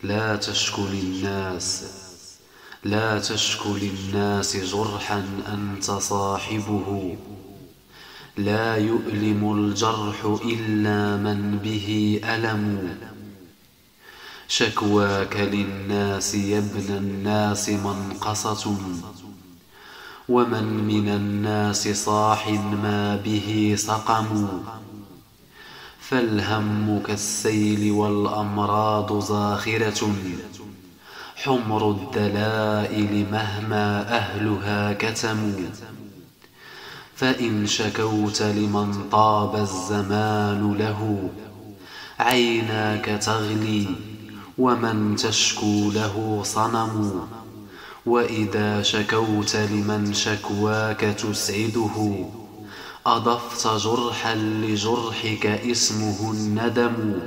لا تشك للناس لا تشك للناس جرحا أنت صاحبه. لا يؤلم الجرح إلا من به ألم. شكواك للناس يا ابن الناس منقصة، ومن من الناس صاح ما به سقم. فالهم كالسيل والأمراض زاخرة، حمر الدلائل مهما أهلها كتموا. فإن شكوت لمن طاب الزمان له، عيناك تغلي ومن تشكو له صنم. وإذا شكوت لمن شكواك تسعده، أضفت جرحا لجرحك اسمه الندم.